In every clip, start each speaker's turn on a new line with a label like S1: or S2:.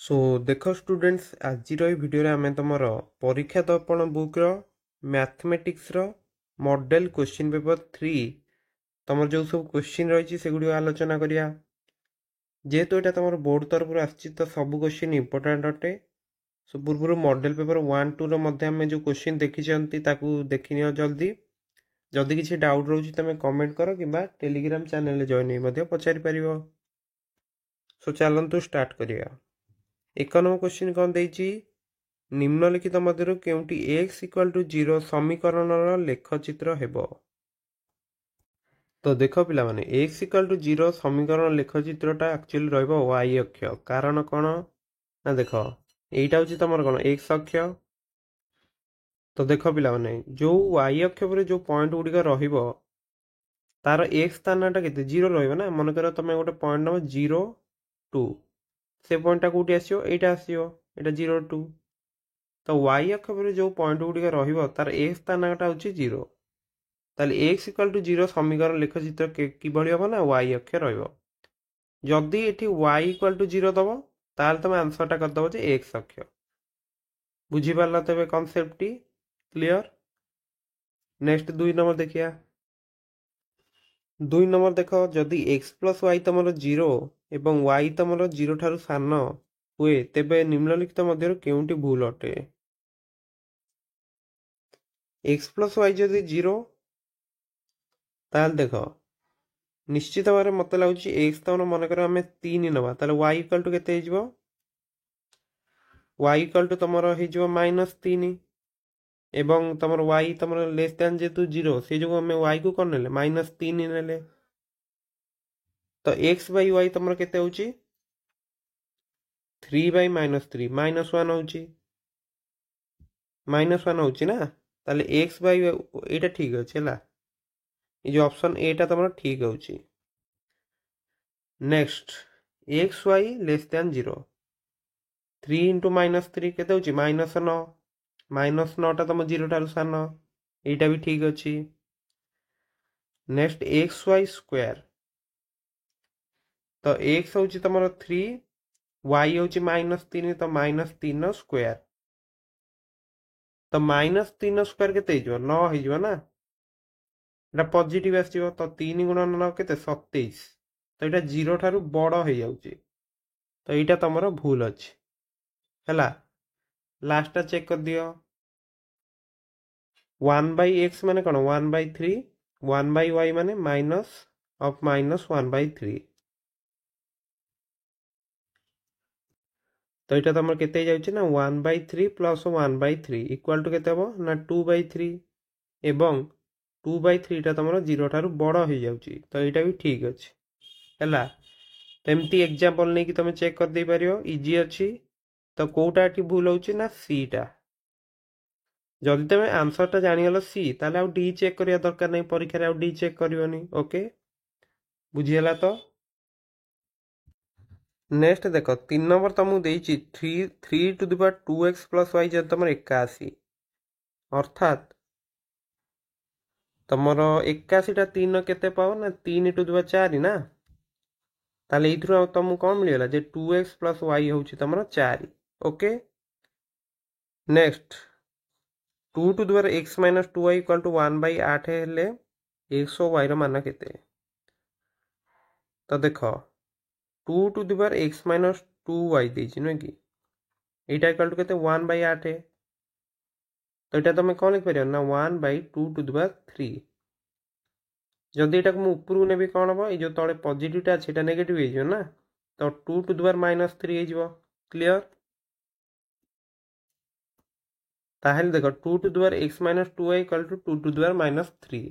S1: सो देख स्टूडेंट्स आज भिडियो आम तुम परीक्षा दर्पण बुक्र मैथमेटिक्स मॉडल क्वेश्चन पेपर 3 तुम जो सब क्वेश्चन रही से गुड़ आलोचना करिया। जेहेतु यहाँ तुम बोर्ड तरफ आसी तो सब क्वेश्चन इंपोर्टाट अटे। सो पूर्व मॉडल पेपर 1 2 आम जो क्वेश्चन देखी देखनी जल्दी जदि किसी डाउट रोचे तुम कमेंट कर कि टेलीग्राम चैनल जॉइन पचारि पार। सो चलतु स्टार्ट करिया। 1 नंबर क्वेश्चन कौन देछि निम्नलिखित मध्य केउंटी x इक्वल टू 0 समीकरण लेखचित्र हेबो। तो देख पिला माने x इक्वल टू 0 समीकरण लेखचित्रटा एक्चुअली रहइबो y अक्ष। कारण कोन ना देख एटा होची तमर कोन x अक्ष। तो देख पिला माने जो y अक्ष पर जो पॉइंट गुडी रहिबो तार x स्थानटा केते 0 रहइबो ना। मन कर तमे गोटे पॉइंट नंबर 0 2 से पॉइंटटा कोठी आसीयो एटा आसीयो एटा 0 2। तो y अक्ष पर जो पॉइंट गुडी रहिबो तार x स्थानटा होची 0। ताले x इक्वल टू 0 समीकरण लेखचित्र किभଳି हम ना y अक्ष रहिबो। जदि एठी y इक्वल टू 0 दबो ताल तुम आंसरटा कर दबो जे x अक्ष। बुझी पारला तबे concept T clear. Next 2 number देखिया। 2 नंबर देख जदि x प्लस y तमरो 0 एवं y तमरो 0 ठारू सान हुए तेबे निम्नलिखित मध्य केउंटी भूल अटे। x प्लस y जदि 0 ताल देख निश्चित भाव मत लगुच एक्स तमर मन कर आम 3 नवा ताले y इक्वल टू केते हिजबो y इक्वल टू तमर हिजबो -3 एवं तमर y तमर लेस दैन जेतु 0 से जो आम y को कर नेले -3 नेले। तो x बाई y तमर केते होची 3 बाई -3 -1 होची -1 होची ना। ताले x बाई एटा ठीक अछि हला ये जो ऑप्शन एटा तमर ठीक होची। Next x y less than 0 3 into -3 केते होची -9 -9टा तुम 0 ठारू सान एटा भी ठीक अछि। नेक्स्ट एक्स वाई स्क्वायर तो एक्स होची तमर 3 वाई होची -3 तो -3 स्क्वायर तो -3 स्क्वायर केते हिजो 9 हिजो ना एटा पॉजिटिव आसीबो तो 3 गुणन 9 केते 27 तो एटा 0 ठारू बड़ हो जाउची तो एटा तमरो भूल अछि हला। लास्ट चेक कर दियो 1 बाई एक्स माने कौन 1 बाई 3 1 बाई वाई माने -1/3 तो यहाँ तुम के ना 1/3 प्लस 1/3 इक्वाल टू केते हम ना 2/3 एवं 2/3 टा तुम 0 ठारू बड़ हो जाउची तो यहाँ भी ठीक अच्छे है। तो एमती एग्जांपल नहीं कि तुम चेक कर दे पारियो इजी अच्छी। तो कोटा एटी भूल होची ना सी टा। जदि तुम आंसरटा जानीगल सी ताले आउ डी चेक करिया दरकार नहीं परीक्षा रे आउ डी चेक करियोनी। ओके बुझीगला तो। नेक्स्ट देख 3 नंबर तुमको देछि 3 to the power 2x plus y जब तुम 81 अर्थात तुमर 81 टा 3 केते पाओ ना 3 टू द पावर 4 ना ताले इथरो तुमको कौन मिलला जे 2x प्लस y होछि तुमर 4। Okay next 2 to the power x minus 2y equal to 1/8 हेले x और y रो मान केते। तो देख 2 to the power x minus 2y देछि न कि एटा इक्वल टू केते 1/8 तो एटा तुम कौन लिख पारियो ना 1/2 टू द पावर 3। जदि एटा को ऊपर को नेबी कौन हम ये जो तले पॉजिटिव टा छै नेगेटिव हो ना तो 2 टू द पावर -3 हो क्लियर। ताहेल देखो 2 to the power x minus 2y equal to 2 to the power -3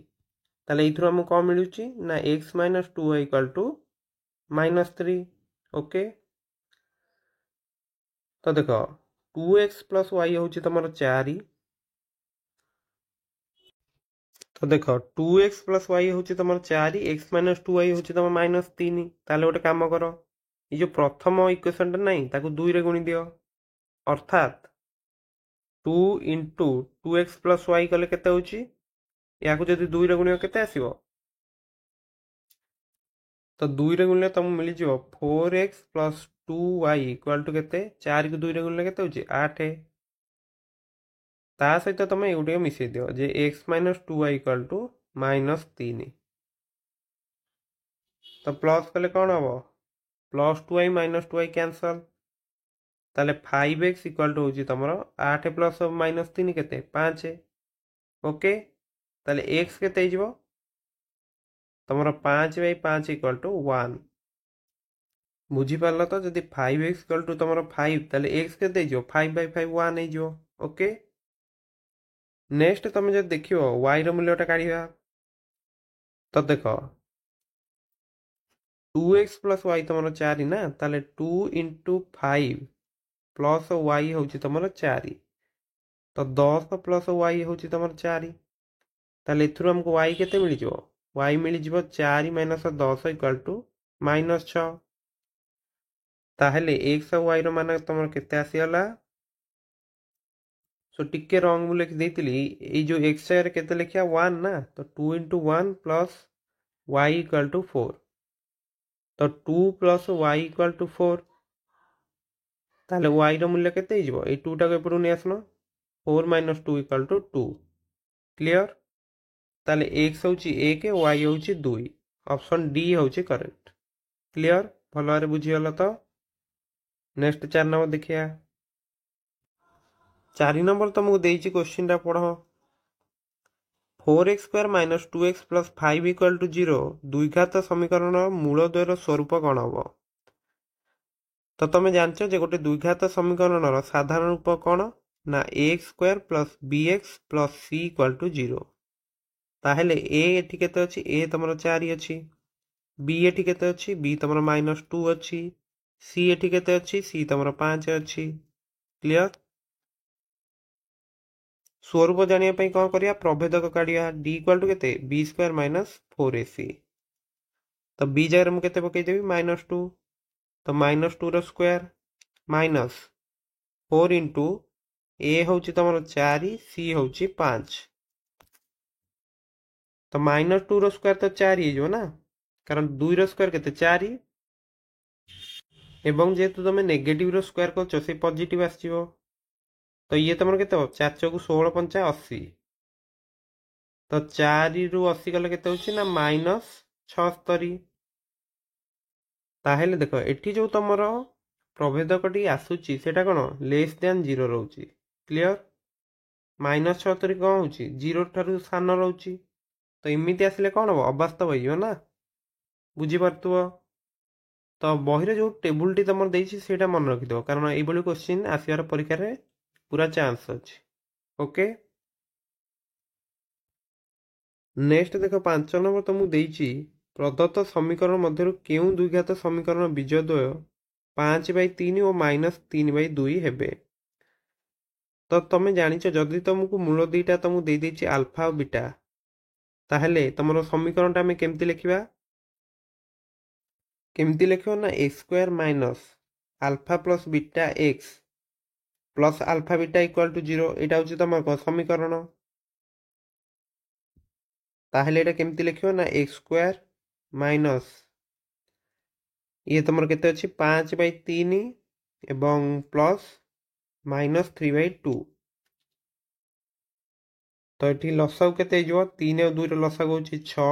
S1: ताले इथरो हम कौन मिलुची ना x minus 2y equal to -3। Okay तो देखो 2x प्लस y होची तमरो 4 तो देख 2x प्लस y होची तमर 4 x माइनस 2y होची तमर -3 ताले गोटे काम कर ये जो प्रथम इक्वेशन टा नहीं ताको 2 रे गुणी दियो अर्थात 2 इंटू 2x प्लस y कले केते होची या को जदि 2 रे गुणियो केते आसीबो तो 2 रे गुणले तुम मिली जिवो 4x plus 2y equal to केते 4 को 2 रे गुणले केते होची 8 ता सहित तुम एगुटे मिसई दियो जे x minus 2y equal to -3 तो प्लस कले कौन हम plus 2y minus 2y cancel ताले 5x इक्वाल टू होची तमरो 8 प्लस -3 केते 5 ओके ताले x केते हिजबो तमरो 5/5 इक्वाल टू 1 बुझी पारलो तो जदि 5x इक्वाल टू तमरो 5 ताले x केते हिजबो 5/5 1 हिजबो ओके नेक्स्ट तुम जब देखियो y रो मूल्यटा काढिबा तो देखो 2x प्लस y तुम 4 ना ताले 2 इंटू 5 प्लस y होची तुम 4 तो 10 प्लस y होची तुम 4 ताले एथुर हमको y केते मिल जिवो y मिल जिवो 4 माइनस 10 इक्वल टू -6 ताहेले x और y रो मान तुम केते आसीगला सो टिके रंग मु लिखि देइतिली ए जो x रे केते लिखिया 1 ना तो 2 into 1 plus y equal to 4 तो 2 प्लस y इक्वल टू 4 ताले y रो मूल्य केते हिजबो ए 2 टा को एपडू नै आसनो 4 माइनस 2 इक्वल टू 2 क्लियर ताले x होची 1 y होची 2 ऑप्शन डी होची करेक्ट क्लियर भलो रे बुझी हलो तो नेक्स्ट 4 नंबर देखिया 4 नंबर तुमको देइची क्वेश्चन टा पढो 4x square minus 2x plus 5 equal to 0 द्विघात समीकरण मूलद्वयर स्वरूप कौन हम तो तुम जानच जे गोटे द्विघात समीकरण साधारण रूप कौन ना x square plus bx plus c equal to 0 ताहेले a एठी केते अछि a तमरो 4 अछि b एठी केते अछि b तमरो -2 अछि c एठी केते अछि c तमरो 5 अछि क्लियर स्वरूप जानिया पई कोन करिया प्रभेदक काढिया d इक्वल टू केते b स्क्वायर माइनस 4ac तो b जगह मु केते पकई देबी -2 तो -2 रो स्क्वायर माइनस 4 इंटू a होची तमरो 4 c होची 5 तो -2 रो स्क्वायर तो 4 ही जो ना कारण 2 रो स्क्वायर केते 4 एवं जेतु तमे नेगेटिव रो स्क्वायर करछो से पॉजिटिव आसीबो तो ये तुम के 4 चौकु 16 पंचा 80 तो 4 रु 80 गले केते होची ना -76 ताहेले देखो एठी जो तमरो प्रभेदकटी आसुची सेटा कोन लेस देन 0 रहउची क्लियर -76 कोन होची 0 ठारु सान रहउची तो इमिति आसिले कोन हो अवास्तव होइयो ना बुझी परतुओ तो बहिरे जो टेबुल टी तमर देइची सेटा मन रखि दो कारण एई बली क्वेश्चन आसियार परीक्षा रे पूरा चांस अछि ओके नेक्स्ट देखो 5 नंबर तुमको देइची प्रदत्त समीकरण मध्यरु केउ द्विघात समीकरण बीजद्वय 5/3 और -3/2 हेबे तो तुम जानिଛ जदि तुमको मूल दुईटा तुमको दे देइची अल्फा और बीटा ताहेले तमरो समीकरणटा हमें केमती लिखिबा केमती लिखिबो ना x square minus alpha plus beta x plus alpha beta equal to 0 एटा होची तमरो समीकरण ताहेले एटा केमती लिखिबो ना x स्क्वायर माइनस ये तमरो केते अछि 5/3 एवं प्लस -3/2 तो एठी लसाउ केते हिजो 3 और 2 रो लसाउ होची 6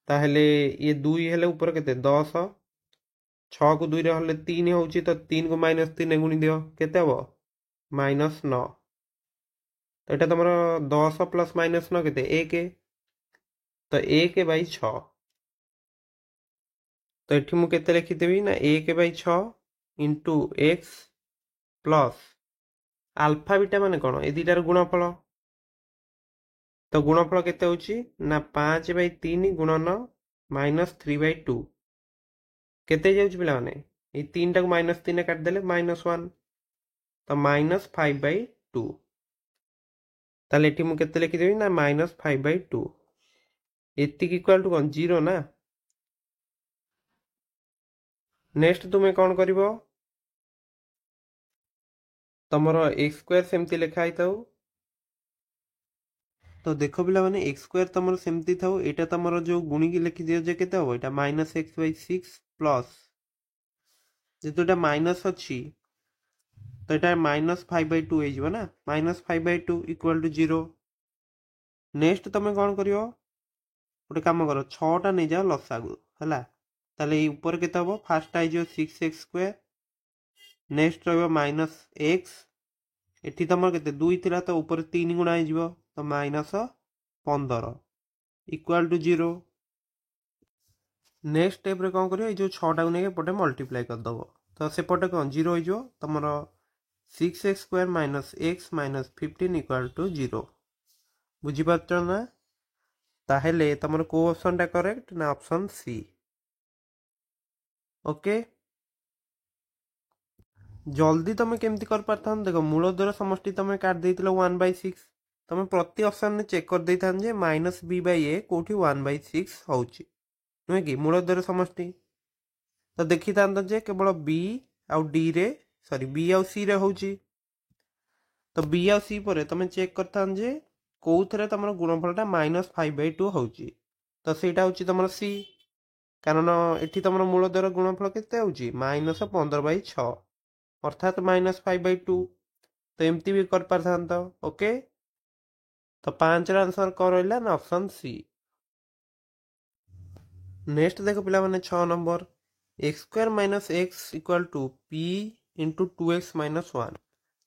S1: ताहेले ये 2 हेले ऊपर केते 10 6 को 2 रे हले 3 होची तो 3 को -3 गुणी दियो केते हबो -9 तो एटा तमरो 10 प्लस -9 केते 1 तो 1/6 तो एठी मु केते लिखि देबी ना 1/6 into x plus alpha beta माने कोन ए दीटार गुणफल तो गुणफल केते होची ना 5/3 गुणन -3/2 केते जाउची पिला माने ए 3 टा को -3 काट देले -1 तो -5/2 ताले एठी मु केते लिखि देबी ना -5/2 एति इक्वल टू कोन 0 ना नेक्स्ट तुमे कोन करिवो तमरो x स्क्वायर सेमती लिखा आइताउ तो देखो पिला माने x स्क्वायर तमरो सेमती थाउ एटा तमरो जो गुणी की लिखि दियो जे केते हो एटा -x/6 प्लस যেহেতু এটা মাইনস ଅଛି তো এটা -5/2 ହେଇଯିବ ନା, -5/2 ଇକ୍ୱାଲ୍ ଟୁ 0। ନେକ୍ସଟ ତମେ କ'ଣ କରିବ, ଗୋଟେ କାମ କର, 6ଟା ନେଇଯାଅ ଲସାଗୁ ହେଲା। ତାହେଲେ ଏଇ ଉପରେ କେତେ ହେବ, ଫାର୍ଷ୍ଟଟା ହେଇଯିବ 6x², ନେକ୍ସଟ ରହିବ -x, ଏଠି ତମର କେତେ 2 ଥିଲା ତ ଉପରେ 3 ଗୁଣା ହେଇଯିବ ତ -15 ଇକ୍ୱାଲ୍ ଟୁ 0। ନେକ୍ସଟ ଷ୍ଟେପ୍ରେ କ'ଣ କରିବ, ଏଇ ଯେଉଁ 6ଟାକୁ ନେଇକି ଏପଟେ ମଲ୍ଟିପ୍ଲାଏ କରିଦେବ ତ ସେପଟେ କ'ଣ 0 ହେଇଯିବ, ତମର 6x² - x - 15 ଇକ୍ୱାଲ୍ ଟୁ 0। ବୁଝିପାରୁଛ ନା? ତାହେଲେ ତମର କୋଉ ଅପସନଟା କରେକ୍ଟ ନା ଅପସନ ସି। ଓକେ, ଜଲ୍ଦି ତମେ କେମିତି କରିପାରିଥାନ୍ତ, ଦେଖ ମୂଳଧର ସମଷ୍ଟି ତମେ କାଟି ଦେଇଥିଲ 1/6, ତମେ ପ୍ରତି ଅପସନରେ ଚେକ୍ କରିଦେଇଥାନ୍ତ ଯେ -b/a କୋଉଠି 1/6 ହଉଛି, ନୁହେଁ କି ମୂଳଧର ସମଷ୍ଟି। ତ ଦେଖିଥାନ୍ତ ଯେ କେବଳ b ଆଉ d ରେ, ସରି b ଆଉ c ରେ ହଉଛି। ତ b ଆଉ c ପରେ ତମେ ଚେକ୍ କରିଥାନ୍ତ ଯେ କୋଉଥିରେ ତମର ଗୁଣଫଳଟା -5/2 ହଉଛି, ତ ସେଇଟା ହଉଛି ତମର c, କାରଣ ଏଠି ତମର ମୂଳଧର ଗୁଣଫଳ କେତେ ହଉଛି -15/6 ଅର୍ଥାତ୍ -5/2। ତ ଏମିତି ବି କରିପାରିଥାନ୍ତ। ଓକେ, ତ 5ର ଆନ୍ସର କ'ଣ ରହିଲା ନା ଅପସନ ସି। ନେକ୍ସଟ ଦେଖ ପିଲାମାନେ 6 number, x² - x equal to p × 2x - 1।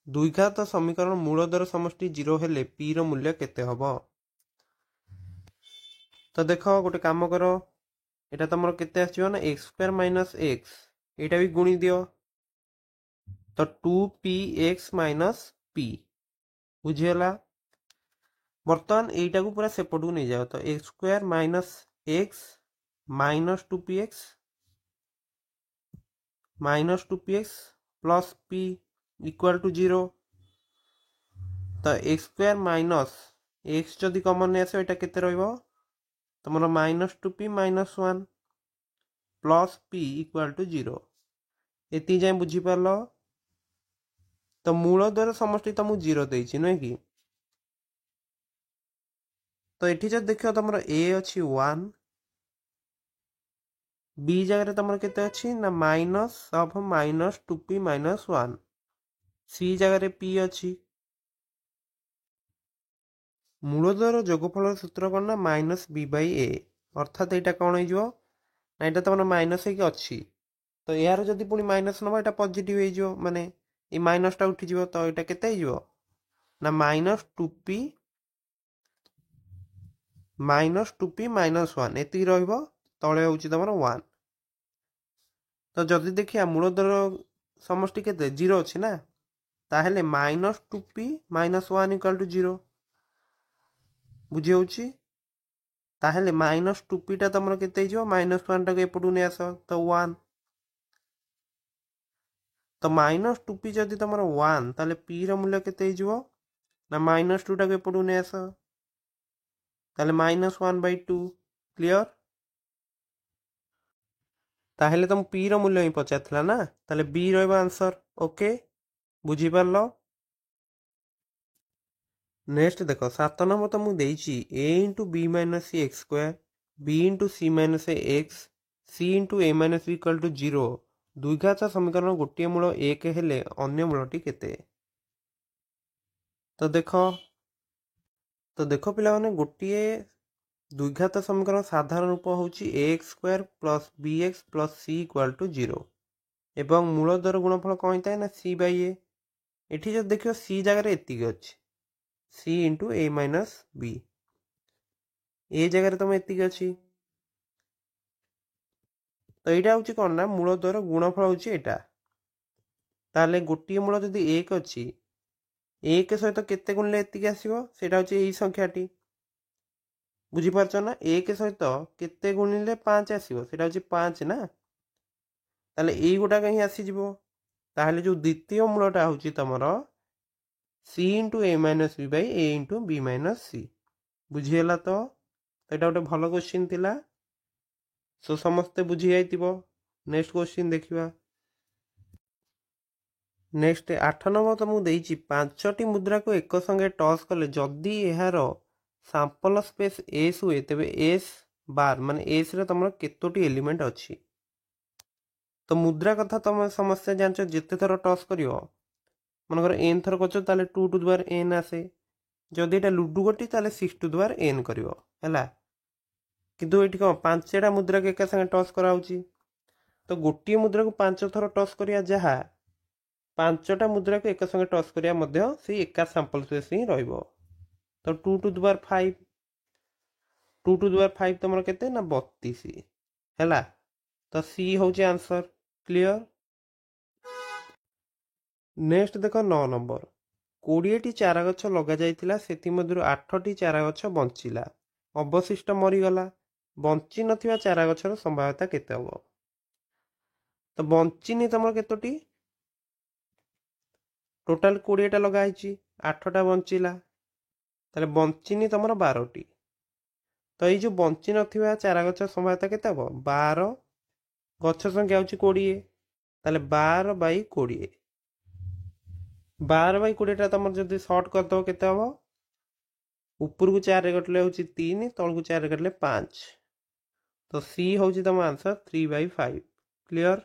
S1: ଦ୍ୱିଘାତ ସମୀକରଣ ମୂଳଧର ସମଷ୍ଟି 0 ହେଲେ p ର ମୂଲ୍ୟ କେତେ ହେବ? ତ ଦେଖ ଗୋଟେ କାମ କର, এটা ତମର କେତେ ଆସିବ ନା x² - x, ଏଇଟା ବି ଗୁଣି ଦିଅ ତ 2px - p, ବୁଝିଗଲା। ବର୍ତ୍ତମାନ ଏଇଟାକୁ ପୁରା ସେପଟକୁ ନେଇଯାଅ ତ x² - x - 2px plus p equal to 0। ତ x² - x ଯଦି କମନ୍ ନେଇ ଆସିବ ଏଇଟା କେତେ ରହିବ, ତମର -2p - 1 plus p equal to 0। ଏତିକି ଯାଏଁ ବୁଝିପାରିଲ? ତ ମୂଳଧର ସମଷ୍ଟି ତମକୁ 0 ଦେଇଛି, ନୁହେଁ କି? ତ ଏଠି ଯଦି ଦେଖିବ ତମର a ଅଛି 1, b ଜାଗାରେ ତମର କେତେ ଅଛି ନା -2p - 1, c ଜାଗାରେ p ଅଛି। ମୂଳଧର ଯୋଗଫଳର ସୂତ୍ର କ'ଣ ନା -b/a, ଅର୍ଥାତ୍ ଏଇଟା କ'ଣ ହେଇଯିବ ନା ଏଇଟା ତମର ମାଇନସ୍ ହେଇକି ଅଛି, ତ ଏହାର ଯଦି ପୁଣି ମାଇନସ୍ ନେବ ଏଇଟା ପଜିଟିଭ୍ ହେଇଯିବ, ମାନେ ଏଇ ମାଇନସ୍ଟା ଉଠିଯିବ, ତ ଏଇଟା କେତେ ହେଇଯିବ ନା -2p - 1 ଏତିକି ରହିବ, ତଳେ ହେଉଛି ତମର 1। ତ ଯଦି ଦେଖିବା ମୂଳଧର ସମଷ୍ଟି କେତେ 0 ଅଛି ନା, ତାହେଲେ -2p - 1 ଇକ୍ୱାଲ୍ ଟୁ 0, ବୁଝି ହେଉଛି। ତାହେଲେ -2p ଟା ତମର କେତେ ହେଇଯିବ, -1 ଟାକୁ ଏପଟକୁ ନେଇ ଆସ ତ 1, ତ -2p ଯଦି ତମର 1 ତାହେଲେ p ର ମୂଲ୍ୟ କେତେ ହେଇଯିବ ନା -2 ଟାକୁ ଏପଟକୁ ନେଇ ଆସ, ତାହେଲେ -1/2। କ୍ଲିୟର? ତାହେଲେ ତମ p ର ମୂଲ୍ୟ ହିଁ ପଚାରିଥିଲା ନା, ତାହେଲେ b ରହିବ ଆନ୍ସର। ଓକେ, ବୁଝିପାରିଲ? ନେକ୍ସଟ ଦେଖ 7 ନମ୍ବର ତମକୁ ଦେଇଛି a × b - x², b × c - x, c × a - b equal to 0। ଦ୍ୱିଘାତ ସମୀକରଣ ଗୋଟିଏ ମୂଳ 1 ହେଲେ ଅନ୍ୟ ମୂଳଟି କେତେ? ତ ଦେଖ ପିଲାମାନେ, ଗୋଟିଏ ଦ୍ୱିଘାତ ସମୀକରଣ ସାଧାରଣ ରୂପ ହେଉଛି ax² + bx + c equal to 0 ଏବଂ ମୂଳଧର ଗୁଣଫଳ କ'ଣ ହେଇଥାଏ ନା c/a। ଏଠି ଯଦି ଦେଖିବ c ଜାଗାରେ ଏତିକି ଅଛି, c × a - b, ଏ ଜାଗାରେ ତମେ ଏତିକି ଅଛି, ତ ଏଇଟା ହେଉଛି କ'ଣ ନା ମୂଳଧର ଗୁଣଫଳ ହେଉଛି ଏଇଟା। ତାହେଲେ ଗୋଟିଏ ମୂଳ ଯଦି 1 ଅଛି, 1 ସହିତ କେତେ ଗୁଣିଲେ ଏତିକି ଆସିବ, ସେଇଟା ହେଉଛି ଏଇ ସଂଖ୍ୟାଟି, ବୁଝିପାରୁଛ ନା? 1 ସହିତ କେତେ ଗୁଣିଲେ 5 ଆସିବ, ସେଇଟା ହେଉଛି 5 ନା, ତାହେଲେ ଏଇଗୁଡ଼ାକ ହିଁ ଆସିଯିବ। ତାହେଲେ ଯେଉଁ ଦ୍ୱିତୀୟ ମୂଳଟା ହେଉଛି ତମର c × a - b / a × b - c, ବୁଝିହେଲା ତ? ଏଇଟା ଗୋଟେ ଭଲ କ୍ୱେଶ୍ଚିନ୍ ଥିଲା, ସୋ ସମସ୍ତେ ବୁଝି ଯାଇଥିବ। ନେକ୍ସଟ କ୍ୱେଶ୍ଚିନ୍ ଦେଖିବା। ନେକ୍ସଟ 8 ନମ୍ବର ତମକୁ ଦେଇଛି 5ଟି ମୁଦ୍ରାକୁ ଏକ ସଙ୍ଗେ ଟସ୍ କଲେ ଯଦି ଏହାର ସାମ୍ପଲ ସ୍ପେସ୍ S ହୁଏ ତେବେ S ବାର ମାନେ S ରେ ତମର କେତୋଟି ଏଲିମେଣ୍ଟ ଅଛି? तो मुद्रा कथा तुम समस्या जानछ जिते थर टॉस करियो मनकर एन थर करछ ताले 2 टू द पावर एन आसे जदि एटा लुडु गोटी ताले 6 टू द पावर एन करियो हैला किंतु एठी को पांचटा मुद्रा के एका संगे टॉस कराउची तो गोटी मुद्रा को 5 थर टॉस करिया जहा पांचटा मुद्रा को एक संगे टॉस करिया मध्य से एका सैंपल स्पेस ही रहइबो तो 2 to the power 5 2 to the power 5 तमर केते ना 32 हैला तो सी होची आंसर क्लियर। नेक्स्ट देख 9 नंबर 20टी चारा गछ लगा जाइतिला सेति मधुर 8टी चारा गछ बंचिला अवशिष्ट मरीगला बंची नथिबा चारा गछर संभाव्यता केते हबो तो बंचिनी तमर केतोटी टोटाल 20टा लगा आइची 8टा बंचिला ताले बंचिनी तमर 12टी तो ये जो बंची नथिबा चारा गछ संभाव्यता केते हबो 12 गछ संख्या होची 20 ताले 12 बाई 20 12 बाई 20 टा तमर जदि शॉर्ट कर दो केते हबो ऊपर को 4 रे कटले होची 3 तळ को 4 रे कटले 5 तो सी होची तम answer 3 by 5 clear.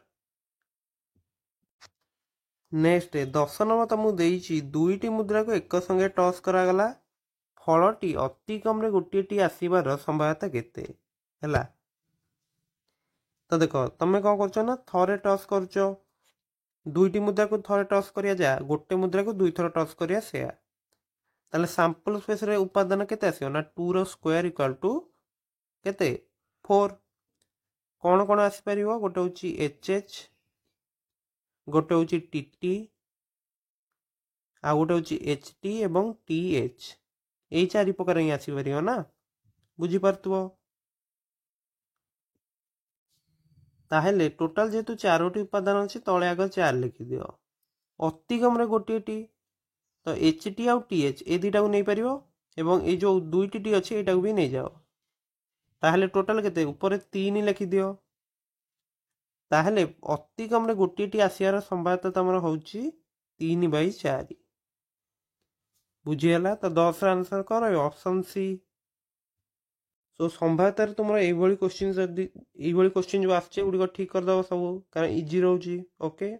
S1: Next 10 number तमु देइची दुईटी मुद्रा को एक संगे टॉस करा गला फलटी अति कम रे गोटीटी आसीबार संभाव्यता केते हैला तो देखो तमे कौन करछो ना थरे टॉस करछो दुईटी मुद्रा को थरे टॉस करिया जा गोटे मुद्रा को दुई थर टॉस करिया सेया ताले सैंपल स्पेस रे उपादान केते आसीयो ना 2 रो स्क्वायर इक्वल टू केते 4 कौन कौन आसी परिवो गोटे होची एचएच गोटे होची टीटी आ गोटे होची एचटी एवं टीएच एई चारि प्रकार ही आसी परियो ना बुझी परतुओ ताहेले टोटल जेतु चारोटी उपादान अछि तळे आग 4 लिखि दियो अति कम रे गोटीटी तो एचटी आ टीएच ए दुईटा को नहीं परिवो एवं ए जो दुईटी टी अछि एटा को भी नहीं जाओ ताहेले टोटल केते ऊपर 3 लिखि दियो ताहेले अति कम रे गोटीटी आसियार संभाव्यता तमर होउची 3 बाई 4 बुझियला तो 10 रा आंसर करो ऑप्शन सी। सो संभाव्यता तुम क्वेश्चन जो आसचे गुड़िक ठीक करदेव सब कारण इजी रोचे ओके।